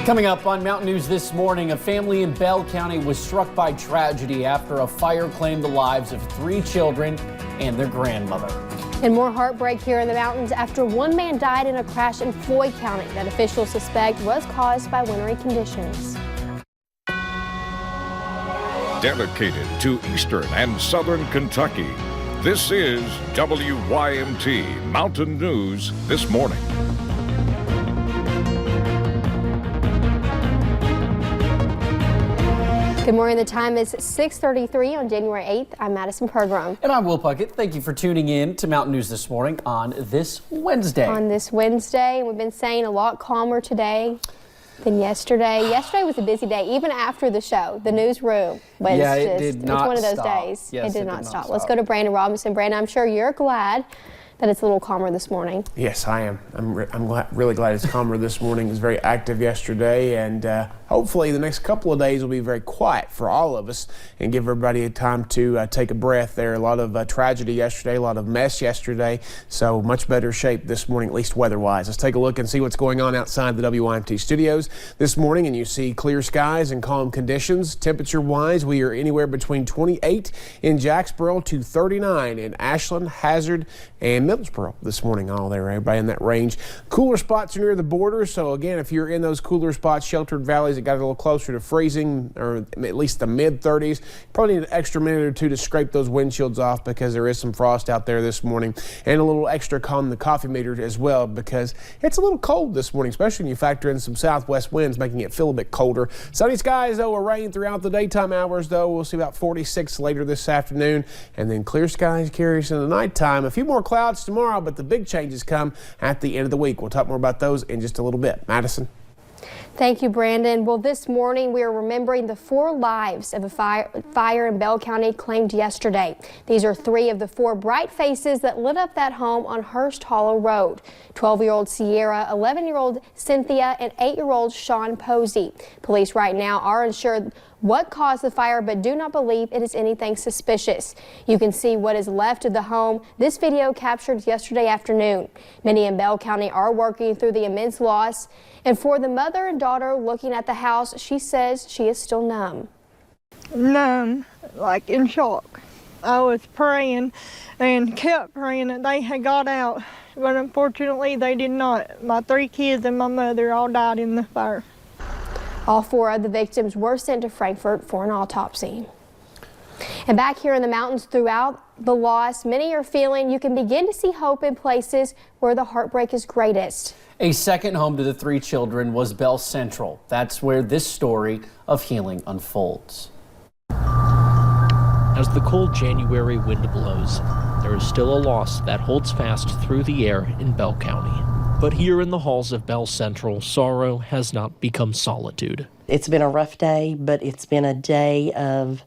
Coming up on Mountain News this morning, a family in Bell County was struck by tragedy after a fire claimed the lives of 3 children and their grandmother. And more heartbreak here in the mountains after one man died in a crash in Floyd County that officials suspect was caused by wintry conditions. Dedicated to eastern and southern Kentucky, this is WYMT Mountain News this morning. Good morning. The time is 6:33 on January 8th. I'm Madison Pergram. And I'm Will Puckett. Thank you for tuning in to Mountain News this morning on this Wednesday. We've been saying a lot calmer today than yesterday. Yesterday was a busy day, even after the show. The newsroom was it's one of those days. Yes, it did not stop. Let's go to Brandon Robinson. Brandon, I'm sure you're glad that it's a little calmer this morning. Yes, I am. I'm really glad it's calmer this morning. It was very active yesterday, and hopefully the next couple of days will be very quiet for all of us and give everybody a time to take a breath. There a lot of tragedy yesterday, a lot of mess yesterday, so much better shape this morning, at least weather-wise. Let's take a look and see what's going on outside the WYMT studios this morning, and you see clear skies and calm conditions. Temperature-wise, we are anywhere between 28 in Jacksboro to 39 in Ashland, Hazard, and Middlesboro this morning. All there, everybody in that range. Cooler spots are near the border, so again, if you're in those cooler spots, sheltered valleys that got a little closer to freezing, or at least the mid-30s, probably need an extra minute or two to scrape those windshields off because there is some frost out there this morning, and a little extra calm the coffee meter as well because it's a little cold this morning, especially when you factor in some southwest winds making it feel a bit colder. Sunny skies though, will rain throughout the daytime hours though. We'll see about 46 later this afternoon, and then clear skies carry us in the nighttime. A few more clouds tomorrow, but the big changes come at the end of the week. We'll talk more about those in just a little bit. Madison. Thank you, Brandon. Well, this morning we are remembering the 4 lives of a fire in Bell County claimed yesterday. These are 3 of the 4 bright faces that lit up that home on Hurst Hollow Road. 12-year-old Sierra, 11-year-old Cynthia, and 8-year-old Sean Posey. Police right now are unsure what caused the fire, but do not believe it is anything suspicious. You can see what is left of the home. This video captured yesterday afternoon. Many in Bell County are working through the immense loss. And for the mother and daughter looking at the house, she says she is still numb. Numb, like in shock. I was praying and kept praying that they had got out, but unfortunately they did not. My 3 kids and my mother all died in the fire. All 4 of the victims were sent to Frankfort for an autopsy. And back here in the mountains throughout the loss, many are feeling you can begin to see hope in places where the heartbreak is greatest. A second home to the 3 children was Bell Central. That's where this story of healing unfolds. As the cold January wind blows, there is still a loss that holds fast through the air in Bell County. But here in the halls of Bell Central, sorrow has not become solitude. It's been a rough day, but it's been a day of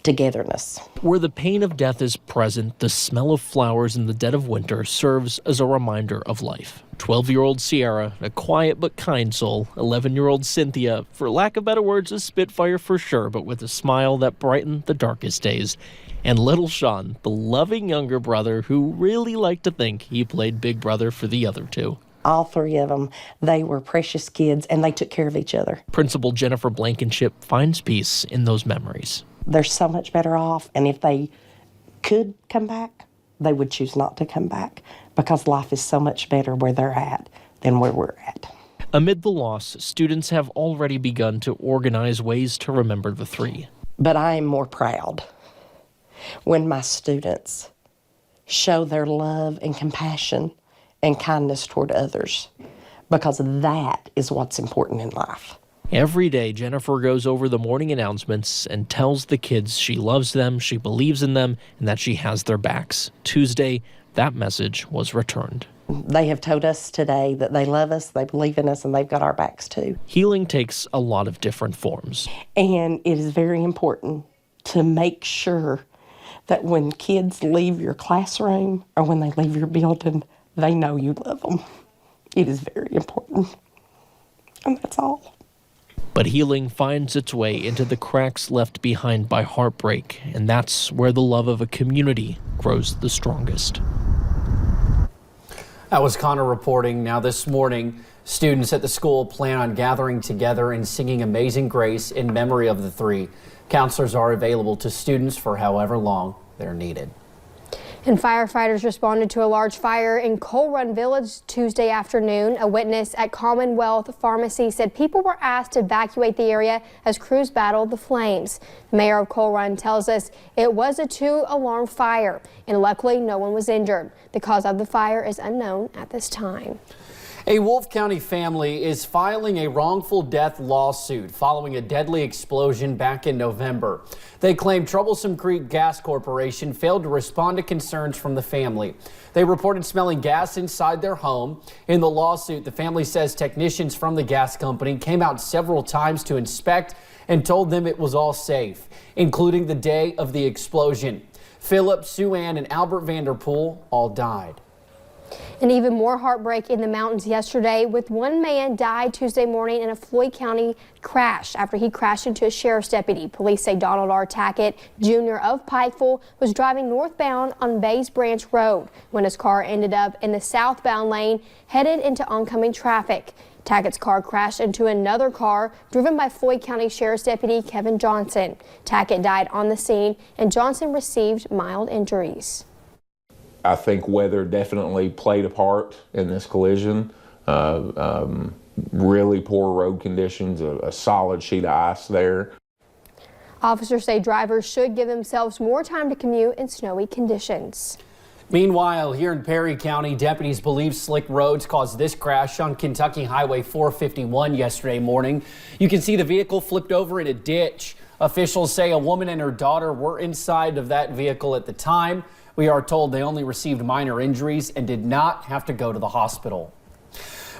togetherness. Where the pain of death is present, the smell of flowers in the dead of winter serves as a reminder of life. 12-year-old Sierra, a quiet but kind soul. 11-year-old Cynthia, for lack of better words, a spitfire for sure, but with a smile that brightened the darkest days. And little Sean, the loving younger brother who really liked to think he played big brother for the other 2. All 3 of them, they were precious kids and they took care of each other. Principal Jennifer Blankenship finds peace in those memories. They're so much better off, and if they could come back, they would choose not to come back because life is so much better where they're at than where we're at. Amid the loss, students have already begun to organize ways to remember the 3. But I am more proud when my students show their love and compassion and kindness toward others, because that is what's important in life. Every day, Jennifer goes over the morning announcements and tells the kids she loves them, she believes in them, and that she has their backs. Tuesday, that message was returned. They have told us today that they love us, they believe in us, and they've got our backs too. Healing takes a lot of different forms. And it is very important to make sure that when kids leave your classroom or when they leave your building, they know you love them. It is very important. And that's all. But healing finds its way into the cracks left behind by heartbreak, and that's where the love of a community grows the strongest. That was Connor reporting. Now this morning, Students at the school plan on gathering together and singing Amazing Grace in memory of the three. Counselors are available to students for however long they're needed. And firefighters responded to a large fire in Coal Run Village Tuesday afternoon. A witness at Commonwealth Pharmacy said people were asked to evacuate the area as crews battled the flames. The mayor of Coal Run tells us it was a 2-alarm fire, and luckily no one was injured. The cause of the fire is unknown at this time. A Wolfe County family is filing a wrongful death lawsuit following a deadly explosion back in November. They claim Troublesome Creek Gas Corporation failed to respond to concerns from the family. They reported smelling gas inside their home. In the lawsuit, the family says technicians from the gas company came out several times to inspect and told them it was all safe, including the day of the explosion. Philip, Sue Ann, and Albert Vanderpool all died. And even more heartbreak in the mountains yesterday, with one man died Tuesday morning in a Floyd County crash after he crashed into a sheriff's deputy. Police say Donald R. Tackett, Jr. of Pikeville, was driving northbound on Bays Branch Road when his car ended up in the southbound lane headed into oncoming traffic. Tackett's car crashed into another car driven by Floyd County Sheriff's Deputy Kevin Johnson. Tackett died on the scene and Johnson received mild injuries. I think weather definitely played a part in this collision. Really poor road conditions, a solid sheet of ice there. Officers say drivers should give themselves more time to commute in snowy conditions. Meanwhile, here in Perry County, deputies believe slick roads caused this crash on Kentucky Highway 451 yesterday morning. You can see the vehicle flipped over in a ditch. Officials say a woman and her daughter were inside of that vehicle at the time. We are told they only received minor injuries and did not have to go to the hospital.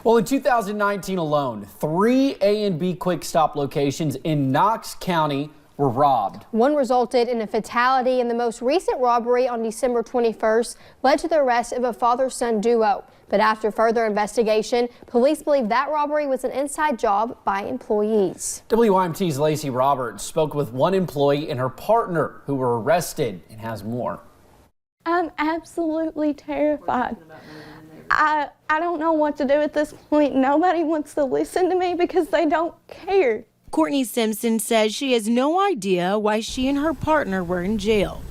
Well, in 2019 alone, 3 A&B Quick Stop locations in Knox County were robbed. One resulted in a fatality, and the most recent robbery on December 21st led to the arrest of a father-son duo. But after further investigation, police believe that robbery was an inside job by employees. WYMT's Lacey Roberts spoke with one employee and her partner who were arrested and has more. I'm absolutely terrified. I don't know what to do at this point. Nobody wants to listen to me because they don't care. Courtney Simpson says she has no idea why she and her partner were in jail.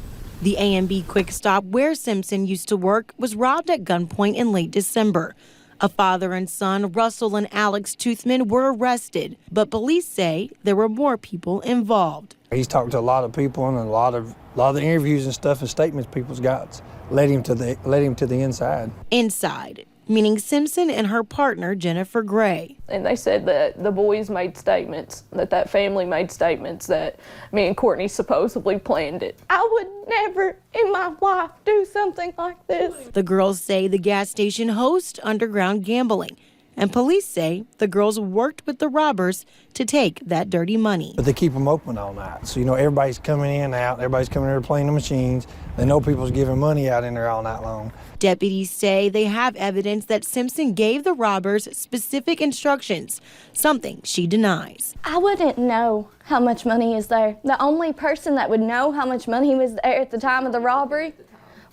The A&B Quick Stop where Simpson used to work was robbed at gunpoint in late December. A father and son, Russell and Alex Toothman, were arrested, but police say there were more people involved. He's talked to a lot of people, and a lot of the interviews and stuff and statements people's got led him to the inside. Inside, meaning Simpson and her partner, Jennifer Gray. And they said that the boys made statements, that family made statements that me and Courtney supposedly planned it. I would never in my life do something like this. The girls say the gas station hosts underground gambling, and police say the girls worked with the robbers to take that dirty money. But they keep them open all night. So, everybody's coming in and out. Everybody's coming in there playing the machines. They know people's giving money out in there all night long. Deputies say they have evidence that Simpson gave the robbers specific instructions, something she denies. I wouldn't know how much money is there. The only person that would know how much money was there at the time of the robbery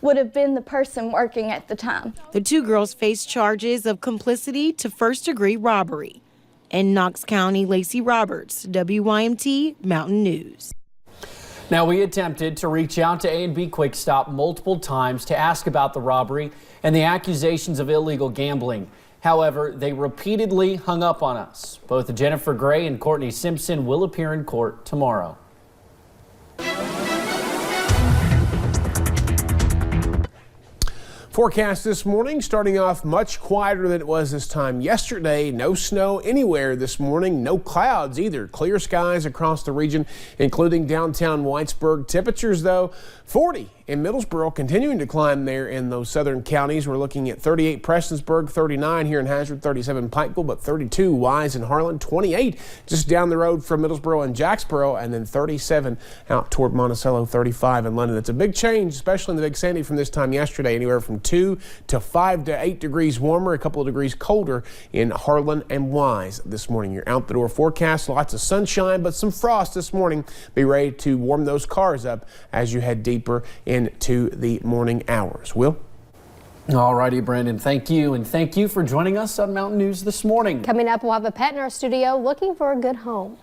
would have been the person working at the time. The two girls face charges of complicity to first-degree robbery. In Knox County, Lacey Roberts, WYMT Mountain News. Now, we attempted to reach out to A&B Quick Stop multiple times to ask about the robbery and the accusations of illegal gambling. However, they repeatedly hung up on us. Both Jennifer Gray and Courtney Simpson will appear in court tomorrow. Forecast this morning starting off much quieter than it was this time yesterday. No snow anywhere this morning. No clouds either. Clear skies across the region, including downtown Whitesburg. Temperatures, though, 40 in Middlesboro, continuing to climb there in those southern counties. We're looking at 38 Prestonsburg, 39 here in Hazard, 37 Pikeville, but 32 Wise and Harlan, 28 just down the road from Middlesboro and Jacksboro, and then 37 out toward Monticello, 35 in London. It's a big change, especially in the Big Sandy from this time yesterday, anywhere from 2 to 5 to 8 degrees warmer, a couple of degrees colder in Harlan and Wise this morning. Your out the door forecast, lots of sunshine, but some frost this morning. Be ready to warm those cars up as you head deeper into the morning hours. Will? All righty, Brandon, thank you. And thank you for joining us on Mountain News this morning. Coming up, we'll have a pet in our studio looking for a good home.